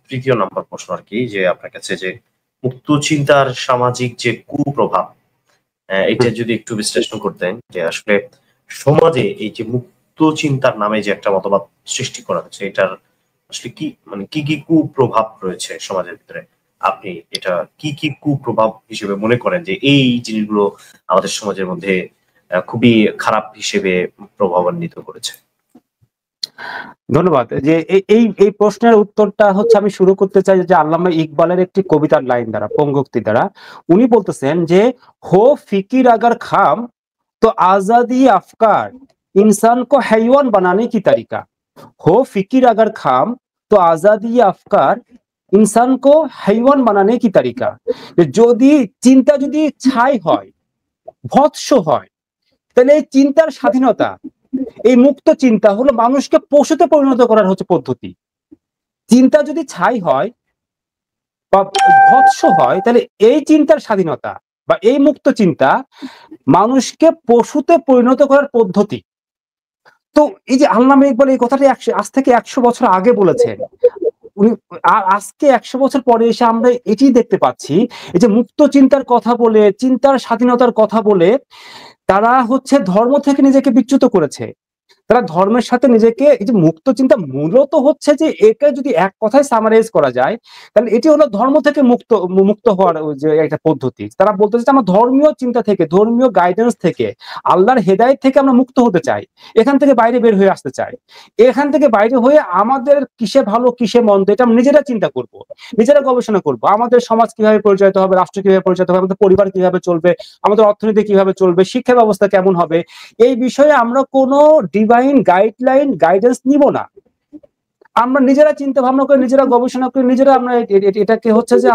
তৃতীয় নম্বর প্রশ্ন আর কি, যে আপনার কাছে যে মুক্ত চিন্তার সামাজিক যে কুপ্রভাব, এটা যদি একটু বিশ্লেষণ করতেন, যে আসলে সমাজে এই যে মুক্ত চিন্তার নামে যে একটা মতবাদ সৃষ্টি করা হচ্ছে, এটার আসলে কি মানে কি কি কুপ্রভাব রয়েছে সমাজের ভিতরে? আপনি এটা কি কি কুপ্রভাব হিসেবে মনে করেন যে এই জিনিসগুলো আমাদের সমাজের মধ্যে খুবই খারাপ হিসেবে প্রভাবান্বিত করেছে? ধন্যবাদ। যে এই এই প্রশ্নের উত্তরটা হচ্ছে আমি শুরু করতে চাই যে আল্লামা ইকবালের একটি কবিতার লাইন দ্বারা, পঙ্গক্তি দ্বারা। উনি বলতেছেন যে, "हो फिकिर अगर खाम तो आजादी अफकार इंसान को हैवान बनाने की तरीका। हो फिकिर अगर खाम तो आजादी अफकार इंसान को हैवान बनाने की तरीका"। যদি চিন্তা যদি ছাই হয়, ভৎস হয়, তাহলে এই চিন্তার স্বাধীনতা, এই মুক্ত চিন্তা হলো মানুষকে পশুতে পরিণত করার হচ্ছে পদ্ধতি। চিন্তা যদি ছাই হয় বা ভৎস হয়, তাহলে এই চিন্তার স্বাধীনতা বা এই মুক্ত চিন্তা মানুষকে পশুতে পরিণত করার পদ্ধতি। তো এই যে আল্লামা ইকবাল এই কথাটি আজ থেকে ১০০ বছর আগে বলেছেন। উনি আজকে ১০০ বছর পরে এসে আমরা এটি দেখতে পাচ্ছি, এই যে মুক্ত চিন্তার কথা বলে, চিন্তার স্বাধীনতার কথা বলে তারা হচ্ছে ধর্ম থেকে নিজেকে বিচ্যুত করেছে। তারা ধর্মের সাথে নিজেকে, এই যে মুক্ত চিন্তা মূলত হচ্ছে যে, এটা যদি এক কথায় সামারাইজ করা যায়, তাহলে এটি হলো ধর্ম থেকে মুক্ত হওয়ার যে একটা পদ্ধতি। তারা বলতে চাচ্ছে আমরা ধর্মীয় চিন্তা থেকে, ধর্মীয় গাইডেন্স থেকে, আল্লাহর হেদায়েত থেকে আমরা মুক্ত হতে চাই। এখান থেকে বাইরে বের হয়ে আসতে চাই। এখান থেকে বাইরে হয়ে আমাদের কিসে ভালো কিসে মন্দ এটা আমরা নিজেরা চিন্তা করব, নিজেরা গবেষণা করব। আমাদের সমাজ কিভাবে পরিচালিত হবে, রাষ্ট্র কিভাবে পরিচালিত হবে, আমাদের পরিবার কিভাবে চলবে, আমাদের অর্থনীতি কিভাবে চলবে, শিক্ষা ব্যবস্থা কেমন হবে, এই বিষয়ে আমরা কোনো ডিভাইন গাইডলাইন গাইডেন্স নিব না। আমরা নিজেরা চিন্তা ভাবনা করে, নিজেরা গবেষণা করে, নিজেরা আমরা এটাকে হচ্ছে যে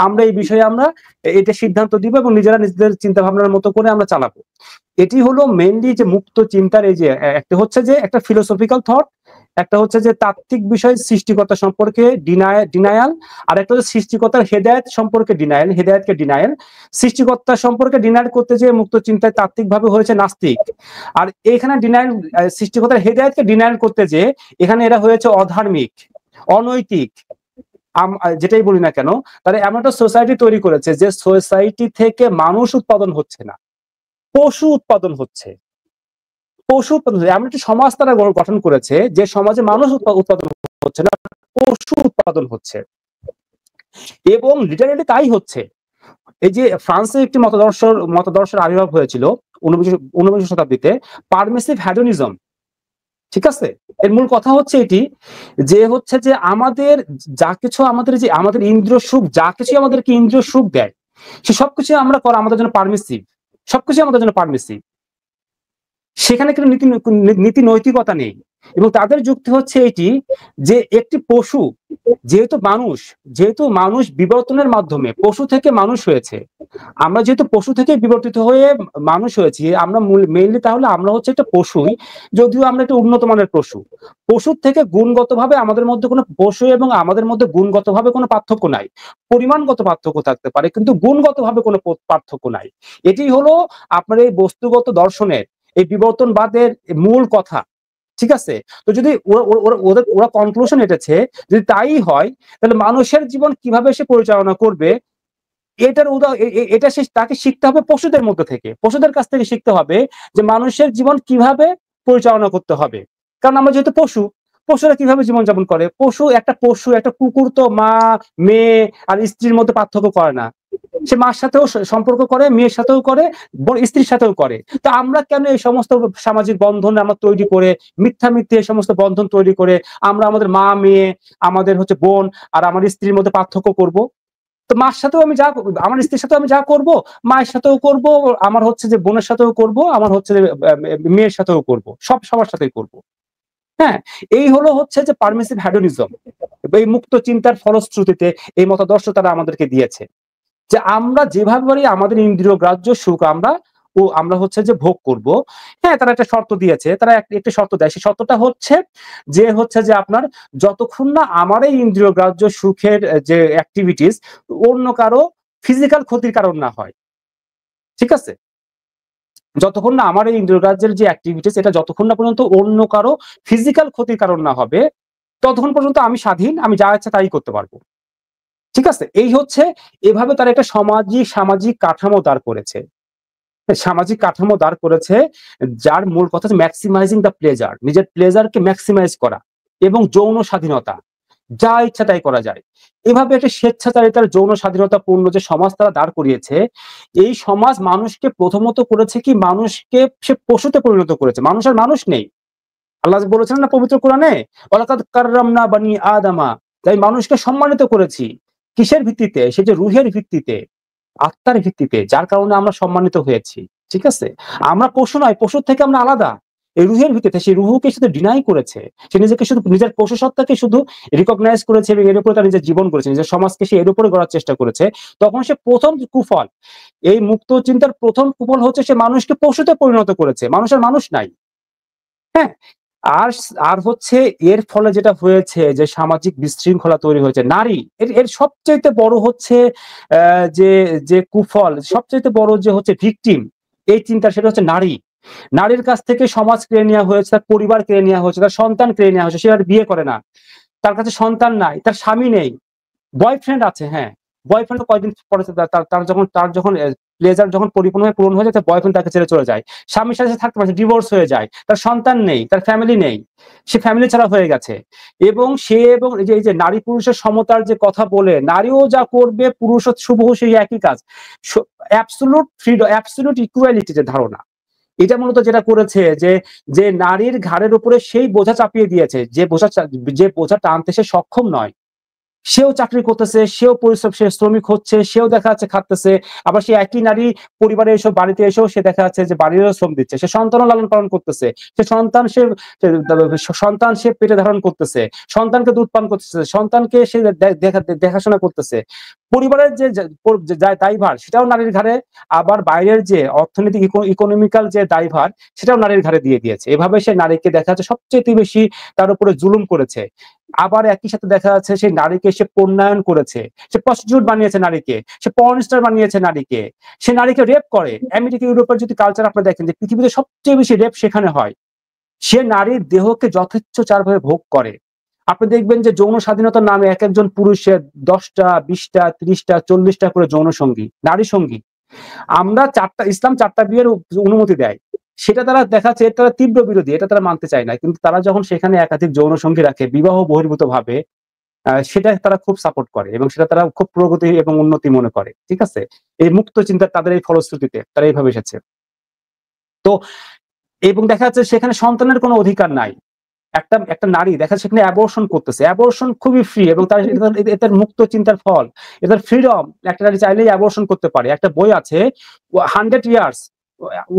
আমরা এই বিষয়ে আমরা এটা সিদ্ধান্ত দিব এবং নিজেরা নিজেদের চিন্তা ভাবনার মতো করে আমরা চালাবো। এটি হলো মেইনলি যে মুক্ত চিন্তার এই যে একটা হচ্ছে যে একটা ফিলোসফিক্যাল থট, একটা হচ্ছে যে তাত্ত্বিক বিষয় সৃষ্টিকর্তা সম্পর্কে ডিনায়াল, আর একটা হচ্ছে সৃষ্টিকর্তার হেদায়েত সম্পর্কে ডিনায়াল, হেদায়েতকে ডিনায়াল। সৃষ্টিকর্তা সম্পর্কে ডিনায়াল করতে যে মুক্ত চিন্তায় তাত্ত্বিক ভাবে হয়েছে নাস্তিক, আর এখানে ডিনায়াল সৃষ্টিকর্তার হেদায়েতকে ডিনায়াল করতে যে এখানে এরা হয়েছে অধার্মিক, অনৈতিক, যেটাই বলি না কেন। তারা এমন একটা সোসাইটি তৈরি করেছে যে সোসাইটি থেকে মানুষ উৎপাদন হচ্ছে না, পশু উৎপাদন হচ্ছে। পশু উৎপাদন, এমন একটি সমাজ তারা গঠন করেছে যে সমাজে মানুষ উৎপাদন হচ্ছে না, পশু উৎপাদন হচ্ছে। এবং লিটারেলি তাই হচ্ছে। এই যে ফ্রান্সে একটি মতদর্শের আবির্ভাব হয়েছিল 19 শতাব্দীতে, পারমিসিভ হ্যাডোনিজম। ঠিক আছে, এর মূল কথা হচ্ছে এটি যে হচ্ছে যে আমাদের যা কিছু, আমাদের ইন্দ্রিয় সুখ, যা কিছু আমাদেরকে ইন্দ্রিয় সুখ দেয়, সে সবকিছু আমরা করা আমাদের জন্য পারমিসিভ, সবকিছু আমাদের জন্য পারমিসিভ। সেখানে কিন্তু নীতি নৈতিকতা নেই। এবং তাদের যুক্তি হচ্ছে এটি যে একটি পশু, যেহেতু মানুষ বিবর্তনের মাধ্যমে পশু থেকে মানুষ হয়েছে, আমরা যেহেতু পশু থেকে বিবর্তিত হয়ে মানুষ হয়েছি, আমরা মেইনলি তাহলে আমরা হচ্ছে একটা পশুই, যদিও আমরা একটা উন্নত মানের পশু। পশুর থেকে গুণগতভাবে আমাদের মধ্যে কোনো, পশু এবং আমাদের মধ্যে গুণগতভাবে কোনো পার্থক্য নাই। পরিমাণগত পার্থক্য থাকতে পারে, কিন্তু গুণগতভাবে কোনো পার্থক্য নাই। এটি হলো আপনার এই বস্তুগত দর্শনের, এই বিবর্তনবাদের মূল কথা। ঠিক আছে, তো যদি ওরা কনক্লুশন এটেছে যদি তাই হয়, তাহলে মানুষের জীবন কিভাবে সে পরিচালনা করবে, এটা তাকে শিখতে হবে পশুদের মধ্যে থেকে, পশুদের কাছ থেকে শিখতে হবে যে মানুষের জীবন কিভাবে পরিচালনা করতে হবে। কারণ আমরা যেহেতু পশুরা কিভাবে জীবনযাপন করে, একটা কুকুর তো মা, মেয়ে আর স্ত্রীর মধ্যে পার্থক্য করে না। সে মার সাথেও সম্পর্ক করে, মেয়ের সাথেও করে, স্ত্রীর সাথেও করে। তো আমরা কেন এই সমস্ত সামাজিক বন্ধন আমরা তৈরি করে, মিথ্যে এই সমস্ত বন্ধন তৈরি করে আমরা আমাদের মা, মেয়ে, আমাদের হচ্ছে বোন আর আমার স্ত্রীর মধ্যে পার্থক্য করব? তো মার সাথেও আমি আমার স্ত্রীর সাথেও আমি যা করব, মায়ের সাথেও করব, আমার হচ্ছে যে বোনের সাথেও করব, আমার হচ্ছে যে মেয়ের সাথেও করব, সবার সাথেই করব। হ্যাঁ, এই হচ্ছে যে পারমিসিভ হ্যাডোনিজম। এই মুক্ত চিন্তার ফলশ্রুতিতে এই মতাদর্শ তারা আমাদেরকে দিয়েছে যে আমরা যেভাবে পারি আমাদের ইন্দ্রিয় গ্রাহ্য সুখ আমরা হচ্ছে যে ভোগ করব। হ্যাঁ, তারা একটা শর্ত দিয়েছে, তারা একটা শর্ত দেয়। সেই শর্তটা হচ্ছে যে আপনার যতক্ষণ না আমার এই ইন্দ্রিয় গ্রাহ্য সুখের যে অ্যাক্টিভিটিস অন্য কারো ফিজিক্যাল ক্ষতির কারণ না হয়। ঠিক আছে, যতক্ষণ না আমার এই ইন্দ্রিয় গ্রাহ্যের যে অ্যাক্টিভিটিস এটা যতক্ষণ না পর্যন্ত অন্য কারো ফিজিক্যাল ক্ষতির কারণ না হবে, ততক্ষণ পর্যন্ত আমি স্বাধীন, আমি যা ইচ্ছা তাই করতে পারবো। ঠিক আছে, এই হচ্ছে এভাবে তারা একটা সামাজিক কাঠামো দাঁড় করেছে, সামাজিক কাঠামো দাঁড় করেছে, যার মূল কথা হচ্ছে ম্যাক্সিমাইজিং দ্য প্লেজার, নিজের প্লেজারকে ম্যাক্সিমাইজ করা এবং যৌন স্বাধীনতা, যা ইচ্ছা তাই করা যায়। এভাবে একটা স্বেচ্ছাচারিতার যৌন স্বাধীনতা পূর্ণ যে সমাজ তারা দাঁড় করিয়েছে, এই সমাজ মানুষকে প্রথমত করেছে কি, মানুষকে সে পশুতে পরিণত করেছে। মানুষ আর মানুষ নেই। আল্লাহ বলেছেন না পবিত্র কোরআনে, ওয়ালাকাদ কাররামনা বানি আদামা, তাই মানুষকে সম্মানিত করেছি। কিসের ভিত্তিতে? সে যে রুহের ভিত্তিতে, আত্মার ভিত্তিতে, যার কারণে আমরা সম্মানিত হয়েছি। ঠিক আছে, আমরা পশু নয়, পশুর থেকে আমরা আলাদা। এই রুহের ভিত্তিতে সেই রুহকে শুধু ডিনাই করেছে, সে নিজেকে শুধু নিজের পশু সত্তাকে শুধু রিকগনাইজ করেছে এবং এর উপরে তার নিজের জীবন করেছে, নিজের সমাজকে সে এর উপরে গড়ার চেষ্টা করেছে। তখন সে প্রথম কুফল, এই মুক্ত চিন্তার প্রথম কুফল হচ্ছে সে মানুষকে পশুতে পরিণত করেছে। মানুষের মানুষ নাই। হ্যাঁ, আর আর হচ্ছে এর ফলে যেটা হয়েছে যে সামাজিক বিশৃঙ্খলা তৈরি হয়েছে। নারী এর এর সবচাইতে বড় হচ্ছে যে যে কুফল, সবচাইতে বড় যে হচ্ছে ভিকটিম এই চিন্তা, সেটা হচ্ছে নারী। নারীর কাছ থেকে সমাজ কেড়ে নেওয়া হয়েছে, তার পরিবার কেড়ে নেওয়া হয়েছে, তার সন্তান কেড়ে নেওয়া হয়েছে। সে আর বিয়ে করে না, তার কাছে সন্তান নাই, তার স্বামী নেই, বয়ফ্রেন্ড আছে। হ্যাঁ, বয়ফ্রেন্ড কয়েকদিন পরে তার যখন প্লেজার যখন পরিপূর্ণভাবে পূরণ হয়ে যায়, তার বয়ফ্রেন্ড তাকে ছেড়ে চলে যায়, স্বামীর সাথে থাকতে পারছে, ডিভোর্স হয়ে যায়, তার সন্তান নেই, তার ফ্যামিলি নেই, সে ফ্যামিলি ছাড়া হয়ে গেছে। এবং এই যে নারী পুরুষের সমতার যে কথা বলে, নারীও যা করবে পুরুষও শুভ সেই একই কাজ, অ্যাবসলিউট ফ্রিডম, অ্যাবসলিউট ইকুয়ালিটি যে ধারণা, এটা মূলত যেটা করেছে যে যে নারীর ঘাড়ের উপরে সেই বোঝা চাপিয়ে দিয়েছে, যে বোঝা টানতে সে সক্ষম নয়। সেও চাকরি করতেছে, সেও পরিশ্রম, সে শ্রমিক হচ্ছে, সেও দেখা যাচ্ছে খাটতেছে। আবার সে একই নারী পরিবারে এসেও, বাড়িতে এসেও সে দেখা যাচ্ছে যে বাড়িরও শ্রম দিচ্ছে, সে সন্তানও লালন পালন করতেছে, সে সন্তান সে পেটে ধারণ করতেছে, সন্তানকে দুধ পান করতেছে, সন্তানকে সে দেখাশোনা করতেছে। পরিবারের যে দায়ভার সেটাও নারীর ঘাড়ে, আবার বাইরের যে অর্থনৈতিক ইকোনমিক্যাল যে দায়ভার সেটাও নারীর ঘাড়ে দিয়ে দিয়েছে। এভাবে সে নারীকে দেখা যাচ্ছে সবচেয়ে বেশি তার উপরে জুলুম করেছে। আবার একই সাথে দেখা যাচ্ছে সেই নারীকে সে পণ্যায়ন করেছে, সে প্রস্টিটিউট বানিয়েছে নারীকে, সে পর্ন স্টার বানিয়েছে নারীকে, সে নারীকে রেপ করে। আমেরিকা ইউরোপের যদি কালচার আপনারা দেখেন যে পৃথিবীতে সবচেয়ে বেশি রেপ সেখানে হয়। সে নারীর দেহকে যথেচ্ছাচারভাবে ভোগ করে। আপনি দেখবেন যে যৌন স্বাধীনতার নামে এক একজন পুরুষের 10টা 20টা 30টা 40টা করে যৌন সঙ্গী, নারী সঙ্গী। আমরা ইসলাম 4টা বিয়ের অনুমতি দেয়, সেটা তারা দেখাচ্ছে তারা তীব্র বিরোধী, এটা তারা মানতে চায় না। কিন্তু তারা যখন সেখানে একাধিক যৌন সঙ্গী রাখে বিবাহ বহির্ভূত ভাবে, সেটা তারা খুব সাপোর্ট করে এবং সেটা তারা খুব প্রগতি এবং উন্নতি মনে করে। ঠিক আছে, এই মুক্ত চিন্তা তাদের এই ফলশ্রুতিতে তারা এইভাবে এসেছে। তো এবং দেখা যাচ্ছে সেখানে সন্তানের কোনো অধিকার নাই। একটা নারী দেখা যাচ্ছে সেখানে অ্যাবর্শন করতেছে, অ্যাবর্শন খুবই ফ্রি এবং তার এটার মুক্ত চিন্তার ফল, এটার ফ্রিডম। একটা নারী চাইলেই অ্যাবর্শন করতে পারে। একটা বই আছে 100 years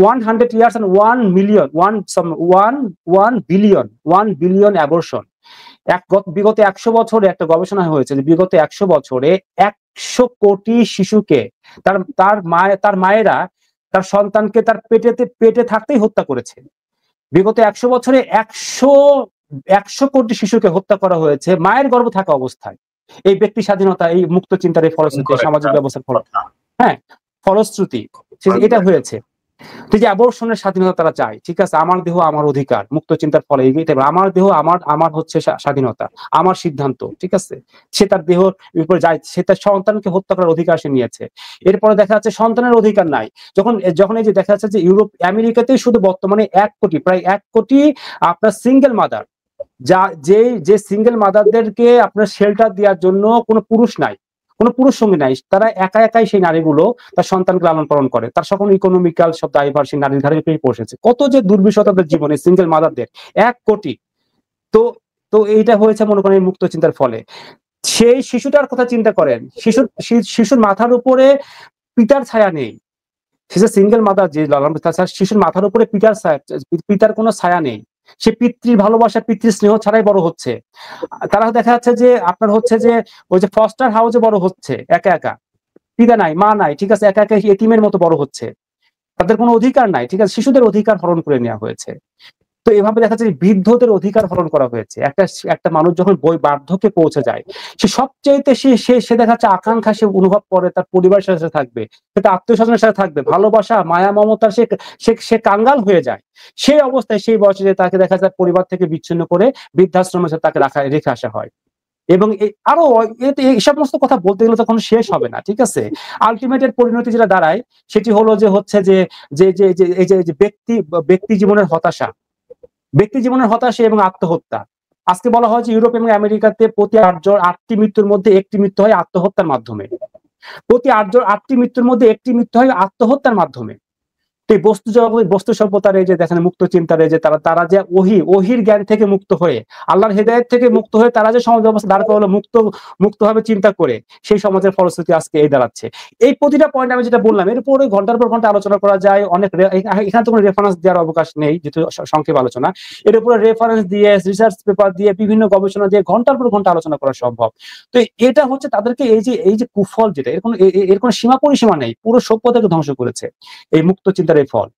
100 years and 1 million 1 billion abortion. বিগত 100 বছরে একটা গবেষণা হয়েছে যে বিগত 100 বছরে 100 কোটি শিশুকে তার মায়েরা তার সন্তানকে তার পেটে থাকতেই হত্যা করেছে। বিগত 100 বছরে 100 কোটি শিশুকে হত্যা করা হয়েছে মায়ের গর্ভে থাকা অবস্থায়। এই ব্যক্তি স্বাধীনতা, এই মুক্ত চিন্তার এই ফলশ্রুতি, সামাজিক ব্যবস্থার ফল, হ্যাঁ ফলশ্রুতি এটা হয়েছে। তো যে অ্যাবর্শনের স্বাধীনতা তারা চায়, ঠিক আছে, আমার দেহ আমার অধিকার, মুক্ত চিন্তার ফলে আমার দেহ আমার হচ্ছে স্বাধীনতা, আমার সিদ্ধান্ত। ঠিক আছে, সে তার দেহ উপরে যায়, সে তার সন্তানকে হত্যা করার অধিকার সে নিয়েছে। এরপরে দেখা যাচ্ছে সন্তানের অধিকার নাই। যখন এই যে দেখা যাচ্ছে যে আমেরিকাতেই শুধু বর্তমানে 1 কোটি, প্রায় 1 কোটি আপনার সিঙ্গেল মাদার, যে সিঙ্গেল মাদারদেরকে আপনার শেল্টার দেওয়ার জন্য কোনো পুরুষ নাই, কোনো পুরুষ সঙ্গী নাই, তারা একাই সেই নারীগুলো তার সন্তানকে লালন পালন করে, তার সকল ইকোনমিক্যাল সব দায়ভার সেই নারীর ঘাড়ে পৌঁছেছে। কত যে দুর্বিষহ তাদের জীবনে সিঙ্গেল মাদারদের, 1 কোটি। তো তো এইটা হয়েছে মনে করেন মুক্ত চিন্তার ফলে। সেই শিশুটার কথা চিন্তা করেন, শিশুর মাথার উপরে পিতার ছায়া নেই। সে যে সিঙ্গেল মাদার, যে লালন, শিশুর মাথার উপরে পিতার কোনো ছায়া নেই। সে পিতৃ ভালোবাসা, পিতৃ স্নেহ ছাড়াই বড় হচ্ছে। তারা দেখা যাচ্ছে যে আপনার হচ্ছে যে ওই যে ফস্টার হাউসে বড় হচ্ছে, একা পিতা নাই, মা নাই, ঠিক আছে, একা এতিমের মতো বড় হচ্ছে। তাদের কোনো অধিকার নাই। ঠিক আছে, শিশুদের অধিকার হরণ করে নেওয়া হয়েছে। তো এভাবে দেখা যায় বৃদ্ধদের অধিকার হরণ করা হয়েছে। একটা মানুষ যখন বার্ধক্যে পৌঁছে যায়, সে সবচাইতে সে দেখা যাচ্ছে আকাঙ্ক্ষা সে অনুভব করে তার পরিবারের সাথে থাকবে, সে তার আত্মীয়-স্বজনের সাথে থাকবে। ভালোবাসা, মায়া মমতার সে কাঙ্গাল হয়ে যায়। সেই অবস্থায় সেই বয়সে যে তাকে দেখা যায় পরিবার থেকে বিচ্ছিন্ন করে বৃদ্ধাশ্রমে তাকে রেখে আসা হয়। এবং আরো এই সমস্ত কথা বলতে গেলে তখন শেষ হবে না, ঠিক আছে? আলটিমেট এর পরিণতি যেটা দাঁড়ায় সেটি হলো যে হচ্ছে যে যে যে যে এই যে ব্যক্তি জীবনের হতাশা, ব্যক্তি জীবনের হতাশা এবং আত্মহত্যা। আজকে বলা হয় যে ইউরোপ এবং আমেরিকাতে প্রতি ৮টি মৃত্যুর মধ্যে ১টি মৃত্যু হয় আত্মহত্যার মাধ্যমে। প্রতি ৮টি মৃত্যুর মধ্যে ১টি মৃত্যু হয় আত্মহত্যার মাধ্যমে। এই বস্তু জগৎ, বস্তু সভ্যতার এই যে দেখেন মুক্ত চিন্তার এই যে তারা যে ওহির জ্ঞান থেকে মুক্ত হয়ে, আল্লাহর হেদায়েত থেকে মুক্ত হয়ে তারা যে সমাজ ব্যবস্থা দাঁড় করালো মুক্তভাবে চিন্তা করে, সেই সমাজের ফলশ্রুতি আজকে এই দাঁড়াচ্ছে। এই প্রতিটা পয়েন্ট আমি যেটা বললাম এর উপরে ঘন্টার পর ঘন্টা আলোচনা করা যায়। অনেক এখানে তো কোনো রেফারেন্স দেওয়ার অবকাশ নেই, যেহেতু সংক্ষেপ আলোচনা। এর উপরে রেফারেন্স দিয়ে, রিসার্চ পেপার দিয়ে, বিভিন্ন গবেষণা দিয়ে ঘন্টার পর ঘন্টা আলোচনা করা সম্ভব। তো এটা হচ্ছে তাদেরকে এই যে কুফল যেটা এর কোনো সীমা পরিসীমা নেই, পুরো সভ্যতাকে ধ্বংস করেছে এই মুক্ত চিন্তার এই ফল।